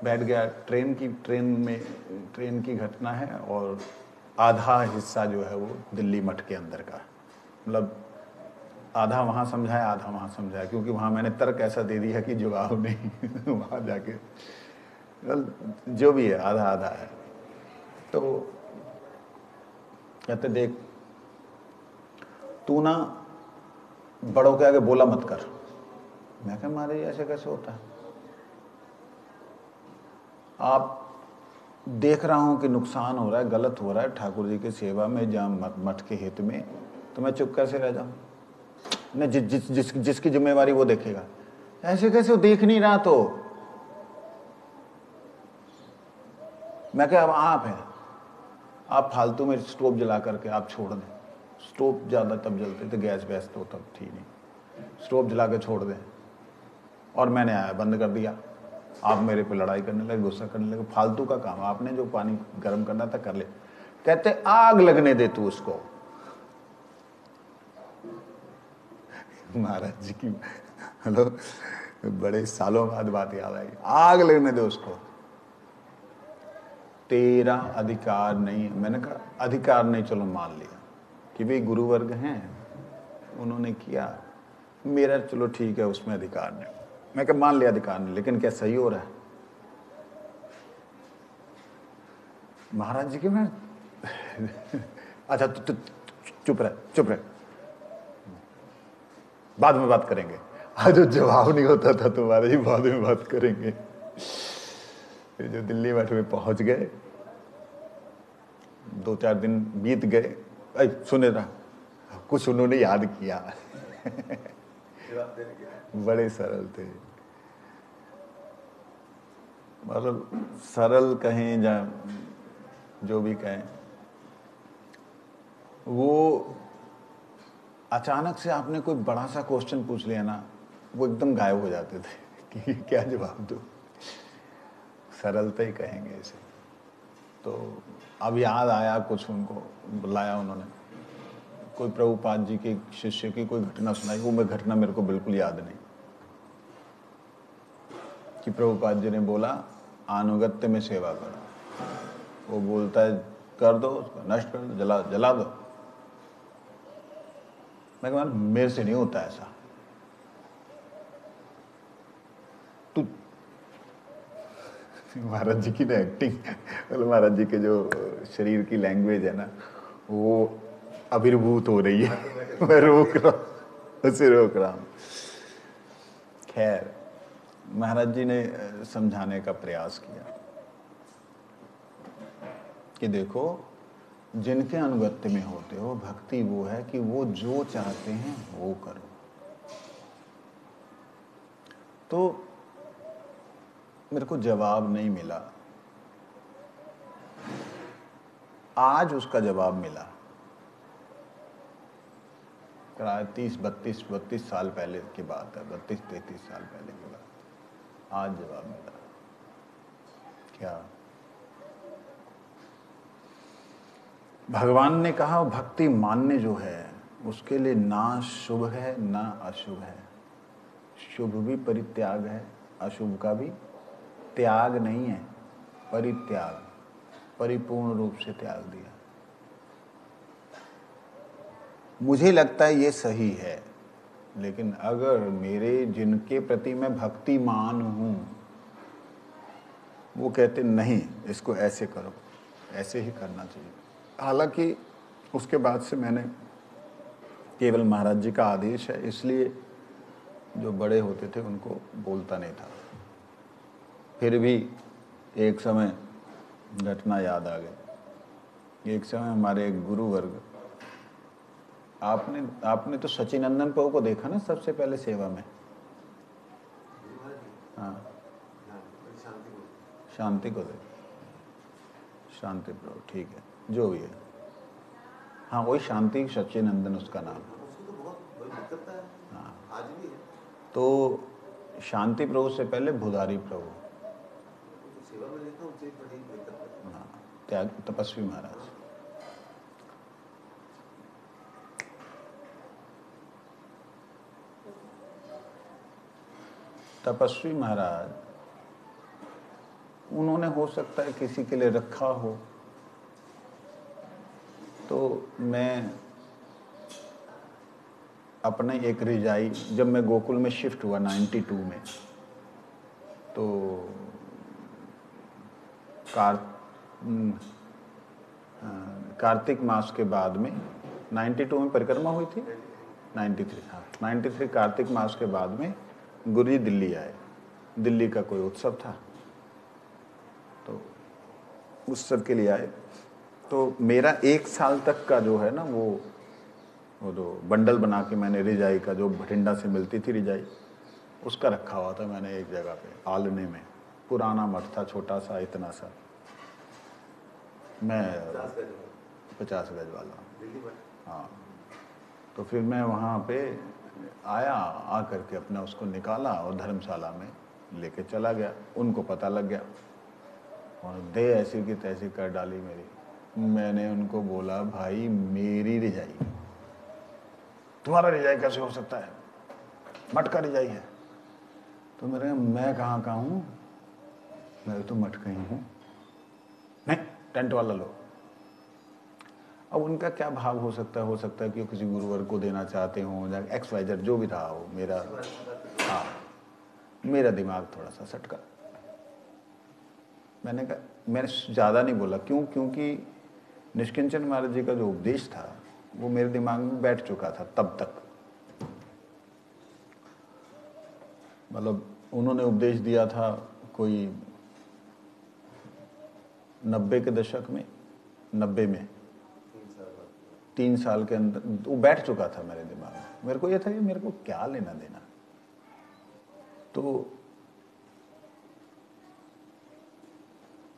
बैठ गया, ट्रेन की घटना है, और आधा हिस्सा जो है वो दिल्ली मठ के अंदर का, मतलब आधा वहाँ समझाया आधा वहाँ समझाया, क्योंकि वहाँ मैंने तर्क ऐसा दे दिया कि जवाब नहीं वहाँ जाके जो भी है आधा आधा है। तो कहते देख तू ना बड़ों के आगे बोला मत कर। मैं कहा महाराज ऐसे कैसे होता है? आप देख रहा हूं कि नुकसान हो रहा है, गलत हो रहा है ठाकुर जी की सेवा में, जहाँ मठ के हित में, तो मैं चुप कैसे रह जाऊं? न जिसकी जिम्मेवारी वो देखेगा। ऐसे कैसे? वो देख नहीं रहा तो मैं क्या, अब आप हैं, आप फालतू में स्टोव जला करके आप छोड़ दें। स्टोव ज़्यादा तब जलते थे, गैस वैस तो तब थी नहीं, स्टोव जला के छोड़ दें। और मैंने आया बंद कर दिया, आप मेरे पे लड़ाई करने लगे, गुस्सा करने लगे, फालतू का काम, आपने जो पानी गर्म करना था कर ले। कहते आग लगने दे तू उसको। महाराज जी की हेलो, बड़े सालों बाद बात याद आई, आग लगने दे उसको, तेरा अधिकार नहीं है। मैंने कहा अधिकार नहीं, चलो मान लिया कि वे गुरु वर्ग हैं, उन्होंने किया, मेरा चलो ठीक है उसमें अधिकार नहीं। मैं कहा मान लिया अधिकार नहीं, लेकिन क्या सही हो रहा है? महाराज जी के मैं अच्छा तू चुप रह, चुप रह, बाद में बात करेंगे। आज जो जवाब नहीं होता था तुम्हारे ही, बाद में बात करेंगे। फिर जो दिल्ली मठ में पहुंच गए, 2-4 दिन बीत गए, सुने रहा कुछ उन्होंने याद किया बड़े सरल थे, मतलब सरल कहें या जो भी कहें, वो अचानक से आपने कोई बड़ा सा क्वेश्चन पूछ लिया ना, वो एकदम गायब हो जाते थे कि क्या जवाब दो। सरलता ही कहेंगे इसे। तो अब याद आया कुछ, उनको बुलाया उन्होंने, कोई प्रभुपाद जी के शिष्य की कोई घटना सुनाई। वो मैं घटना मेरे को बिल्कुल याद नहीं, कि प्रभुपाद जी ने बोला अनुगत्य में सेवा करो। वो बोलता है कर दो उसको, नष्ट कर दो, जला दो। मैं कहता मेरे से नहीं होता ऐसा। तू महाराज जी की ना एक्टिंग, मतलब महाराज जी के जो शरीर की लैंग्वेज है ना, वो अभिर्भूत हो रही है मैं रोक रहा हूँ, उसे रोक रहा हूँ। खैर महाराज जी ने समझाने का प्रयास किया कि देखो, जिनके अनुगत्य में होते हो, भक्ति वो है कि वो जो चाहते हैं वो करो। तो मेरे को जवाब नहीं मिला, आज उसका जवाब मिला। 32 साल पहले की बात है, 32-33 साल पहले की बात। आज जवाब मिला। क्या? भगवान ने कहा भक्ति मान्य जो है उसके लिए ना शुभ है ना अशुभ है। शुभ भी परित्याग है, अशुभ का भी त्याग नहीं है, परित्याग, परिपूर्ण रूप से त्याग दिया। मुझे लगता है ये सही है, लेकिन अगर मेरे जिनके प्रति मैं भक्तिमान हूं, वो कहते नहीं इसको ऐसे करो, ऐसे ही करना चाहिए। हालांकि उसके बाद से मैंने, केवल महाराज जी का आदेश है इसलिए जो बड़े होते थे उनको बोलता नहीं था। फिर भी एक समय घटना याद आ गई। एक समय हमारे एक गुरु वर्ग, आपने तो सचिनंदन प्रभु को देखा ना सबसे पहले सेवा में। हाँ, शांति को देखा, शांति प्रभु, ठीक है, जो भी है। हाँ वही शांति सचिनंदन उसका नाम है। उसको तो बहुत बड़ी दिक्कत है। हाँ, आज भी है। तो शांति प्रभु से पहले भुदारी प्रभु, तो सेवा में देखा उनसे बड़ी दिक्कत है। हाँ, त्याग तपस्वी महाराज। तपस्वी महाराज, उन्होंने हो सकता है किसी के लिए रखा हो, तो मैं अपने एक रिजाई, जब मैं गोकुल में शिफ्ट हुआ 92 में, तो कार्तिक मास के बाद में 92 में परिक्रमा हुई थी, 93, हाँ 93 कार्तिक मास के बाद में गुरु जी दिल्ली आए। दिल्ली का कोई उत्सव था, तो उत्सव के लिए आए। तो मेरा 1 साल तक का जो है ना, वो जो बंडल बना के मैंने रिजाई का, जो भटिंडा से मिलती थी रिजाई, उसका रखा हुआ था मैंने एक जगह पे आलने में। पुराना मठ था, छोटा सा, इतना सा, मैं 50 गज वाला, हाँ। तो फिर मैं वहाँ पे आया, आ करके अपना उसको निकाला और धर्मशाला में लेके चला गया। उनको पता लग गया और दे ऐसी की तैसी कर डाली मेरी। मैंने उनको बोला, भाई मेरी रिजाई, तुम्हारा रिजाई कैसे हो सकता है, मठ का रिजाई है। तो मैं कहाँ का हूँ, मैं तो मठ का ही हूँ। नहीं, टेंट वाला लो। अब उनका क्या भाव हो सकता है कि किसी गुरुवर को देना चाहते हो, या XYZ जो भी रहा हो। मेरा, हाँ, मेरा दिमाग थोड़ा सा सटका। मैंने कहा, मैंने ज़्यादा नहीं बोला। क्योंकि निष्किंचन महाराज जी का जो उपदेश था वो मेरे दिमाग में बैठ चुका था तब तक। मतलब उन्होंने उपदेश दिया था कोई 90 के दशक में, 90 में, 3 साल के अंदर वो बैठ चुका था मेरे दिमाग में। मेरे को ये था कि मेरे को क्या लेना देना। तो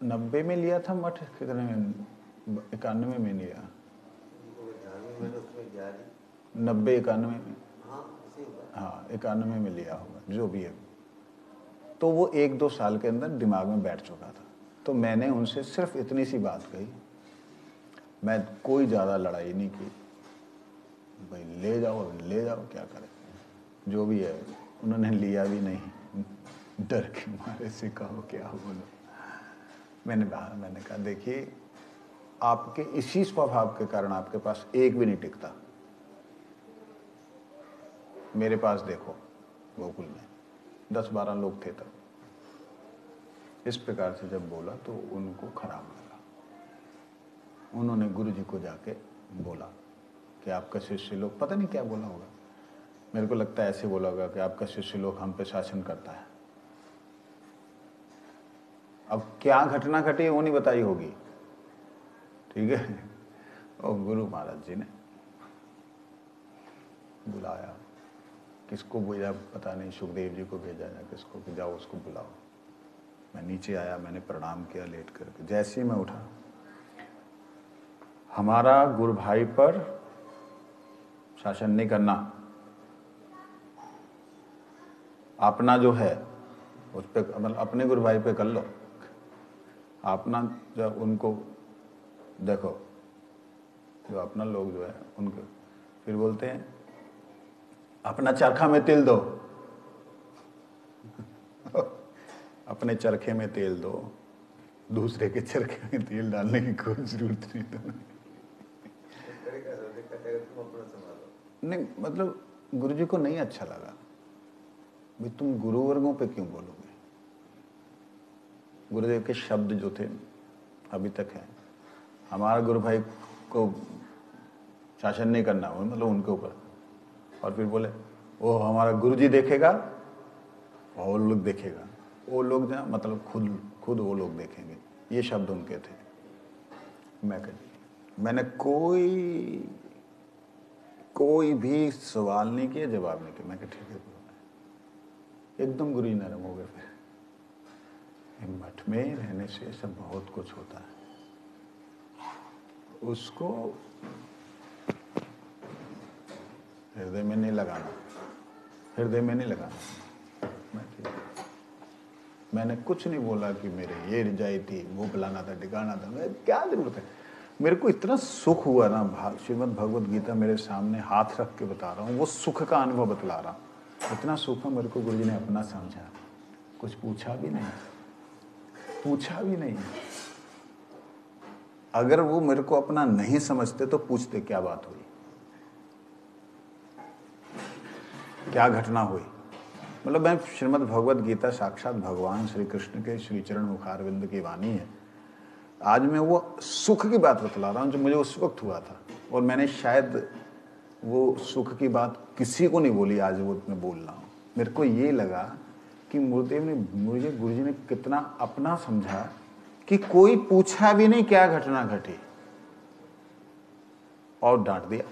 90 में लिया था मठ, कितने में, 91 में लिया, 90 91 में, हाँ 91 में लिया होगा, जो भी है। तो वो 1-2 साल के अंदर दिमाग में बैठ चुका था। तो मैंने उनसे सिर्फ इतनी सी बात कही, मैं कोई ज़्यादा लड़ाई नहीं की, भाई ले जाओ क्या करें, जो भी है। उन्होंने लिया भी नहीं, डर के मारे से कहो क्या बोलो। मैंने कहा, देखिए आपके इसी स्वभाव के कारण आपके पास एक भी नहीं टिकता। मेरे पास देखो गोकुल में 10-12 लोग थे तब। इस प्रकार से जब बोला तो उनको खराब लगा। उन्होंने गुरु जी को जाके बोला कि आपका शिष्य लोग, पता नहीं क्या बोला होगा, मेरे को लगता है ऐसे बोला होगा कि आपका शिष्य लोग हम पे शासन करता है। अब क्या घटना घटी वो नहीं बताई होगी, ठीक है। और गुरु महाराज जी ने बुलाया, किसको भेजा पता नहीं, सुखदेव जी को भेजा या किसको, कि जाओ उसको बुलाओ। मैं नीचे आया, मैंने प्रणाम किया लेट करके। जैसे ही मैं उठा, हमारा गुरु भाई पर शासन नहीं करना, अपना जो है उस पर, मतलब अपने गुरु भाई पे कर लो। अपना जब उनको देखो, जो अपना लोग जो है उनको फिर बोलते हैं अपना चरखा में तेल दो। अपने चरखे में तेल दो, दूसरे के चरखे में तेल डालने की कोई जरूरत नहीं। नहीं, मतलब गुरु जी को नहीं अच्छा लगा, भाई तुम गुरु वर्गों पे क्यों बोलोगे। गुरुदेव के शब्द जो थे अभी तक हैं, हमारा गुरु भाई को शासन नहीं करना, मतलब उनके ऊपर। और फिर बोले वो हमारा गुरु जी देखेगा और वो लोग देखेगा, वो लोग जो मतलब खुद वो लोग देखेंगे, ये शब्द उनके थे। मैंने कोई भी सवाल नहीं किया, जवाब नहीं किया। मैं ठीक है, एकदम गुरु जी नरम हो गए। फिर मठ में रहने से सब बहुत कुछ होता है, उसको हृदय में नहीं लगाना, मैंने कुछ नहीं बोला कि मेरे ये रिजाई थी, वो फलाना था, ठिकाना था। मैं क्या जरूरत है, मेरे को इतना सुख हुआ ना, श्रीमद् भगवत गीता मेरे सामने हाथ रख के बता रहा हूँ, वो सुख का अनुभव बतला रहा हूँ। इतना सुख मेरे को गुरु जी ने अपना समझा, कुछ पूछा भी नहीं। अगर वो मेरे को अपना नहीं समझते तो पूछते क्या बात हुई। क्या घटना हुई। मतलब मैं श्रीमद् भगवद गीता साक्षात भगवान श्री कृष्ण के श्री चरण मुखारविंद की वाणी है। आज मैं वो सुख की बात बतला रहा हूँ जो मुझे उस वक्त हुआ था, और मैंने शायद वो सुख की बात किसी को नहीं बोली, आज वो मैं बोल रहा हूँ। मेरे को ये लगा कि गुरुदेव ने मुझे, गुरुजी ने कितना अपना समझा कि कोई पूछा भी नहीं क्या घटना घटी और डांट दिया।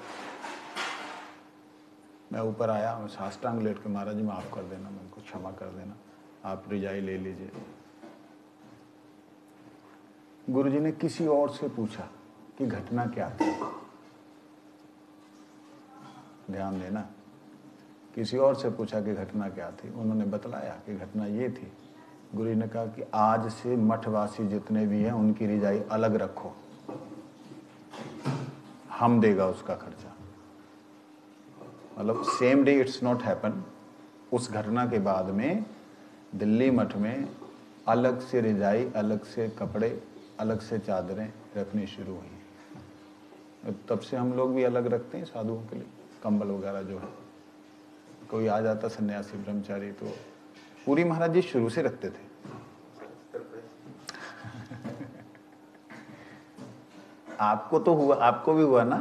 मैं ऊपर आया, मैं साष्टांग लेट के, महाराज जी माफ कर देना, मुझको क्षमा कर देना, आप रिजाई ले लीजिए। गुरुजी ने किसी और से पूछा कि घटना क्या थी, ध्यान देना, किसी और से पूछा कि घटना क्या थी। उन्होंने बतलाया कि घटना ये थी। गुरुजी ने कहा कि आज से मठवासी जितने भी हैं उनकी रिजाई अलग रखो, हम देगा उसका खर्चा। मतलब same day it's not happen. उस घटना के बाद में दिल्ली मठ में अलग से रिजाई, अलग से कपड़े, अलग से चादरें रखनी शुरू हुई। तब से हम लोग भी अलग रखते हैं साधुओं के लिए कंबल वगैरह जो है। कोई आ जाता सन्यासी ब्रह्मचारी तो पूरी महाराज जी शुरू से रखते थे। आपको तो हुआ, आपको भी हुआ ना?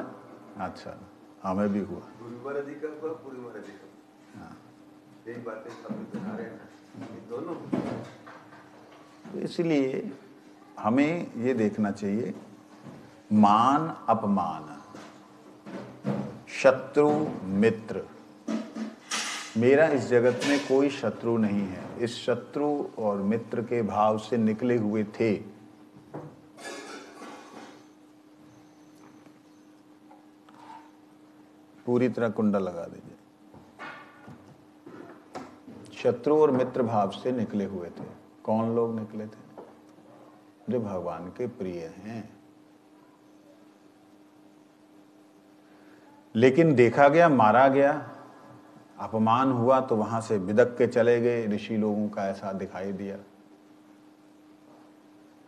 अच्छा, हमें भी हुआ। गुरु महाराज जी का हुआ, पूरी महाराज जी का। हाँ, यही बातें सब बता रहे हैं ये दोनों। तो इसलिए हमें ये देखना चाहिए, मान अपमान, शत्रु मित्र। मेरा इस जगत में कोई शत्रु नहीं है। इस शत्रु और मित्र के भाव से निकले हुए थे। पूरी तरह कुंडा लगा दीजिए। शत्रु और मित्र भाव से निकले हुए थे। कौन लोग निकले थे? जो भगवान के प्रिय हैं। लेकिन देखा गया, मारा गया, अपमान हुआ तो वहां से बिदक के चले गए। ऋषि लोगों का ऐसा दिखाई दिया।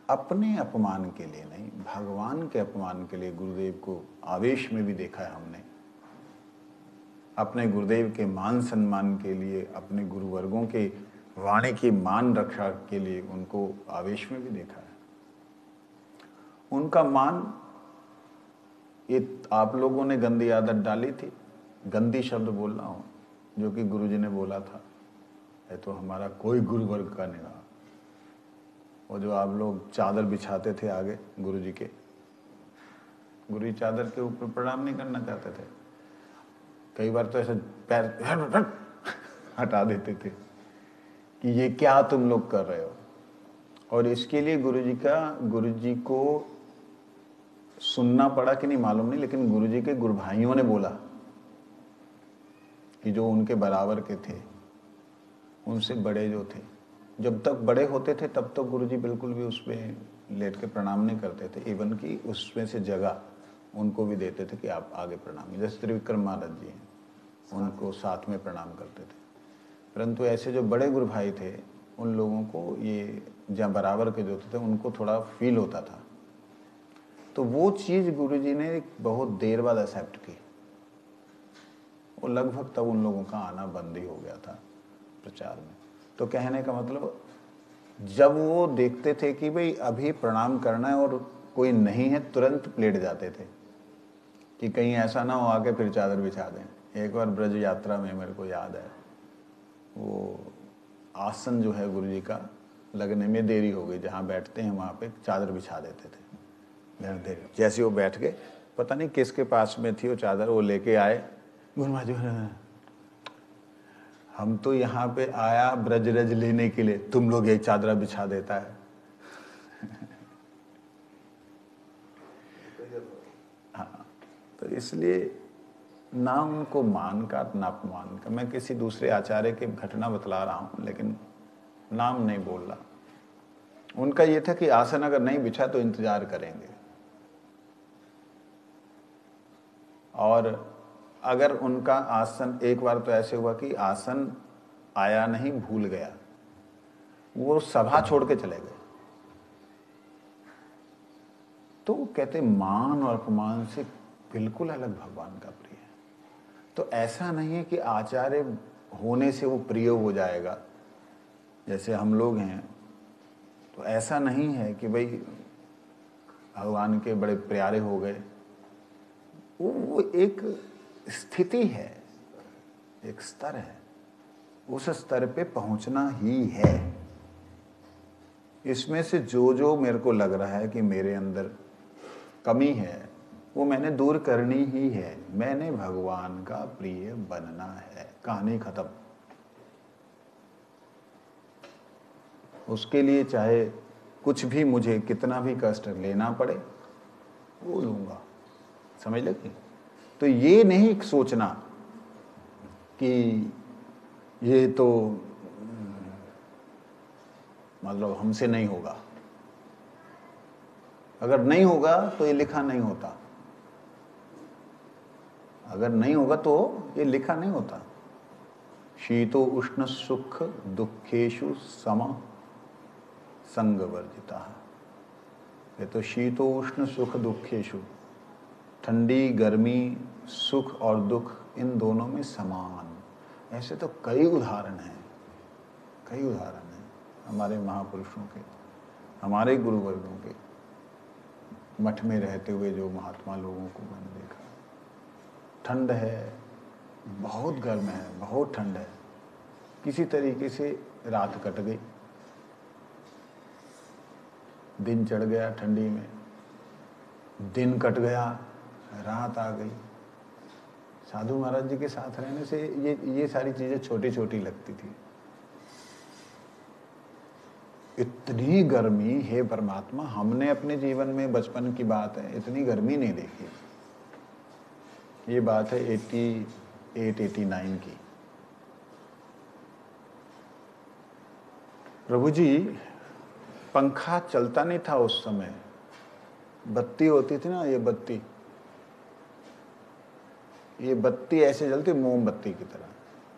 अपने अपमान के लिए नहीं, भगवान के अपमान के लिए गुरुदेव को आवेश में भी देखा है हमने। अपने गुरुदेव के मान सम्मान के लिए, अपने गुरुवर्गों के वाणी की मान रक्षा के लिए उनको आवेश में भी देखा है। उनका मान, ये आप लोगों ने गंदी आदत डाली थी, गंदी शब्द बोल रहा हूं, जो कि गुरुजी ने बोला था, ये तो हमारा कोई गुरुवर्ग का नहीं रहा। वो जो आप लोग चादर बिछाते थे आगे गुरुजी के, गुरुजी चादर के ऊपर प्रणाम नहीं करना चाहते थे। कई बार तो ऐसे पैर हटा देते थे कि ये क्या तुम लोग कर रहे हो। और इसके लिए गुरुजी को सुनना पड़ा कि नहीं मालूम नहीं, लेकिन गुरुजी के गुरु भाइयों ने बोला कि जो उनके बराबर के थे, उनसे बड़े जो थे, जब तक बड़े होते थे तब तक गुरुजी बिल्कुल भी उस पर लेट के प्रणाम नहीं करते थे। इवन कि उसमें से जगह उनको भी देते थे कि आप आगे प्रणाम। जैसे त्रिविक्रम महाराज जी हैं, उनको साथ में प्रणाम करते थे। परंतु ऐसे जो बड़े गुरु भाई थे, उन लोगों को ये जहाँ बराबर के जो थे उनको थोड़ा फील होता था। तो वो चीज़ गुरुजी ने बहुत देर बाद एक्सेप्ट की। वो लगभग तब उन लोगों का आना बंद ही हो गया था प्रचार में। तो कहने का मतलब, जब वो देखते थे कि भाई अभी प्रणाम करना है और कोई नहीं है, तुरंत लेट जाते थे कि कहीं ऐसा ना हो आके फिर चादर बिछा दें। एक बार ब्रज यात्रा में मेरे को याद है, वो आसन जो है गुरुजी का लगने में देरी हो गई। जहाँ बैठते हैं वहाँ पे चादर बिछा देते थे। देर जैसे वो बैठ गए, पता नहीं किसके पास में थी वो चादर, वो लेके आए। गुरु महाराज, हम तो यहाँ पे आया ब्रजरज लेने के लिए, तुम लोग ये चादर बिछा देता है। हाँ, तो इसलिए ना उनको मान का ना अपमान का। मैं किसी दूसरे आचार्य की घटना बतला रहा हूँ, लेकिन नाम नहीं बोल रहा। उनका ये था कि आसन अगर नहीं बिछा तो इंतजार करेंगे, और अगर उनका आसन, एक बार तो ऐसे हुआ कि आसन आया नहीं, भूल गया, वो सभा छोड़ के चले गए। तो कहते मान और अपमान से बिल्कुल अलग भगवान का प्रिय है। तो ऐसा नहीं है कि आचार्य होने से वो प्रिय हो जाएगा। जैसे हम लोग हैं तो ऐसा नहीं है कि भाई भगवान के बड़े प्यारे हो गए, वो एक स्थिति है, एक स्तर है, उस स्तर पे पहुंचना ही है। इसमें से जो जो मेरे को लग रहा है कि मेरे अंदर कमी है वो मैंने दूर करनी ही है। मैंने भगवान का प्रिय बनना है, कहानी खत्म। उसके लिए चाहे कुछ भी, मुझे कितना भी कष्ट लेना पड़े वो लूंगा। समझ लगे? तो ये नहीं सोचना कि ये तो मतलब हमसे नहीं होगा। अगर नहीं होगा तो ये लिखा नहीं होता, अगर नहीं होगा तो ये लिखा नहीं होता। शीतो उष्ण सुख दुखेशु सम संगवर्जिता। ये तो शीतो उष्ण सुख दुखेशु, ठंडी गर्मी सुख और दुख इन दोनों में समान। ऐसे तो कई उदाहरण हैं, कई उदाहरण हैं हमारे महापुरुषों के, हमारे गुरुवर्गों के। मठ में रहते हुए जो महात्मा लोगों को मैंने देखा, ठंड है, बहुत गर्म है, बहुत ठंड है, किसी तरीके से रात कट गई, दिन चढ़ गया ठंडी में, दिन कट गया, रात आ गई। साधु महाराज जी के साथ रहने से ये सारी चीजें छोटी छोटी लगती थी। इतनी गर्मी, हे परमात्मा, हमने अपने जीवन में, बचपन की बात है, इतनी गर्मी नहीं देखी। ये बात है 88-89 की। प्रभु जी, पंखा चलता नहीं था उस समय, बत्ती होती थी ना, ये बत्ती ऐसे जलती मोमबत्ती की तरह।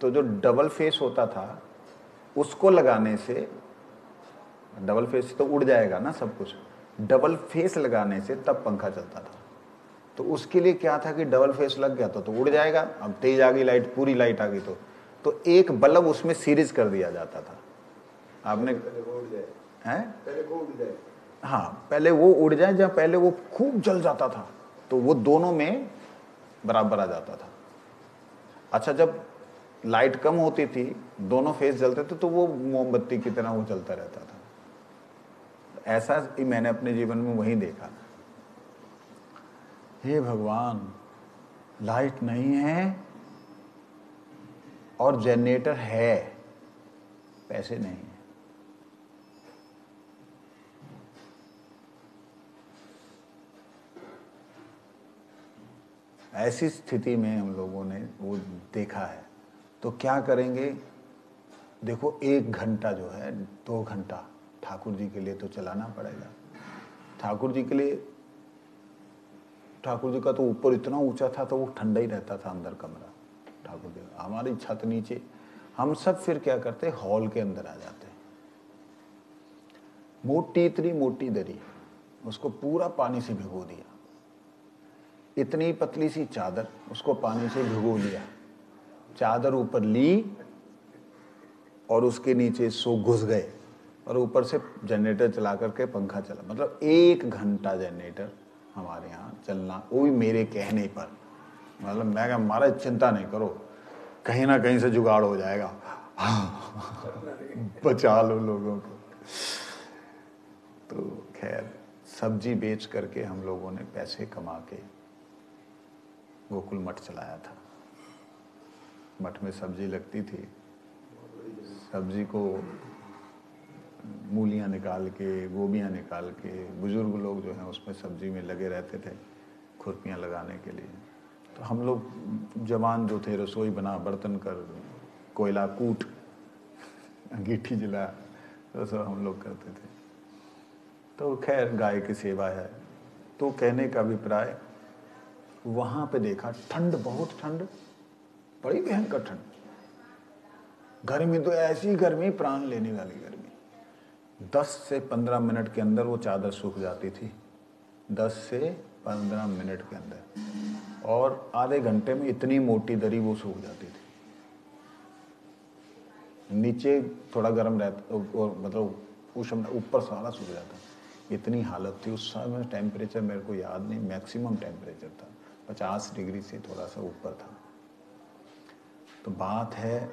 तो जो डबल फेस होता था उसको लगाने से, डबल फेस से तो उड़ जाएगा ना सब कुछ, डबल फेस लगाने से तब पंखा चलता था। तो उसके लिए क्या था कि डबल फेस लग गया तो उड़ जाएगा। अब तेज आ गई लाइट, पूरी लाइट आ गई तो एक बल्ब उसमें सीरीज कर दिया जाता था। आपने हैं? पहले वो उड़ जाए। हाँ, पहले वो उड़ जाए, जब पहले वो खूब जल जाता था तो वो दोनों में बराबर आ जाता था। अच्छा, जब लाइट कम होती थी, दोनों फेस जलते थे, तो वो मोमबत्ती की तरह वो चलता रहता था। ऐसा ही मैंने अपने जीवन में वही देखा। हे भगवान, लाइट नहीं है और जनरेटर है, पैसे नहीं है। ऐसी स्थिति में हम लोगों ने वो देखा है। तो क्या करेंगे? देखो, 1 घंटा जो है, 2 घंटा ठाकुर जी के लिए तो चलाना पड़ेगा। ठाकुर जी के लिए, ठाकुर जी का तो ऊपर इतना ऊंचा था तो वो ठंडा ही रहता था अंदर कमरा। ठाकुर जी, हमारी छत नीचे, हम सब फिर क्या करते, हॉल के अंदर आ जाते। मोटी, इतनी मोटी दरी, उसको पूरा पानी से भिगो दिया। इतनी पतली सी चादर, उसको पानी से भिगो दिया। चादर ऊपर ली और उसके नीचे सो घुस गए और ऊपर से जनरेटर चला करके पंखा चला। मतलब 1 घंटा जनरेटर हमारे यहाँ चलना, वो भी मेरे कहने पर। मतलब मैं कहा, महाराज चिंता नहीं करो, कहीं ना कहीं से जुगाड़ हो जाएगा, बचा लो लोगों को। तो खैर, सब्जी बेच करके हम लोगों ने पैसे कमा के गोकुल मठ चलाया था। मठ में सब्जी लगती थी, सब्जी को मूलियाँ निकाल के, गोभियाँ निकाल के, बुजुर्ग लोग जो हैं उसमें सब्जी में लगे रहते थे खुरपियाँ लगाने के लिए। तो हम लोग जवान जो थे, रसोई बना, बर्तन कर, कोयला कूट, अंगीठी जला, तो सब हम लोग करते थे। तो खैर, गाय की सेवा है। तो कहने का अभिप्राय, वहाँ पे देखा ठंड, बहुत ठंड, बड़ी भयंकर ठंड, गर्मी तो ऐसी गर्मी, प्राण लेने वाली गर्मी। 10 से 15 मिनट के अंदर वो चादर सूख जाती थी, 10 से 15 मिनट के अंदर, और आधे घंटे में इतनी मोटी दरी वो सूख जाती थी। नीचे थोड़ा गर्म रहता और मतलब उष्ण, ऊपर सारा सूख जाता। इतनी हालत थी उस समय। टेम्परेचर मेरे को याद नहीं, मैक्सिमम टेम्परेचर था 50 डिग्री से थोड़ा सा ऊपर था। तो बात है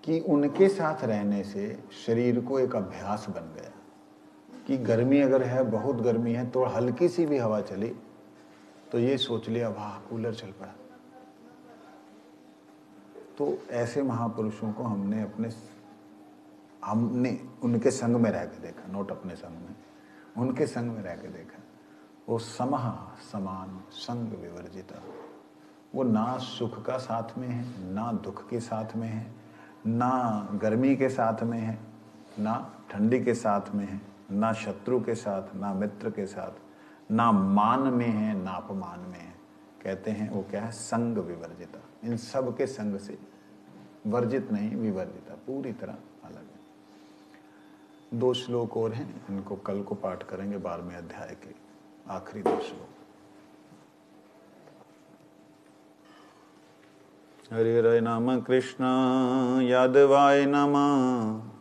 कि उनके साथ रहने से शरीर को एक अभ्यास बन गया कि गर्मी अगर है, बहुत गर्मी है, तो हल्की सी भी हवा चली तो ये सोच लिया वाह कूलर चल पड़ा। तो ऐसे महापुरुषों को हमने उनके संग में रह के देखा, नोट अपने संग में, उनके संग में रह के देखा। वो समहा समान संग विवर्जिता, वो ना सुख का साथ में है, ना दुख के साथ में है, ना गर्मी के साथ में है, ना ठंडी के साथ में है, ना शत्रु के साथ, ना मित्र के साथ, ना मान में है, ना अपमान में है। कहते हैं वो क्या है, संग विवर्जिता। इन सब के संग से वर्जित नहीं, विवर्जिता, पूरी तरह अलग है। 2 श्लोक और हैं, इनको कल को पाठ करेंगे 12वें अध्याय के आखिरी 2 श्लोक। हरे हरे नाम कृष्ण यादवाय नमः।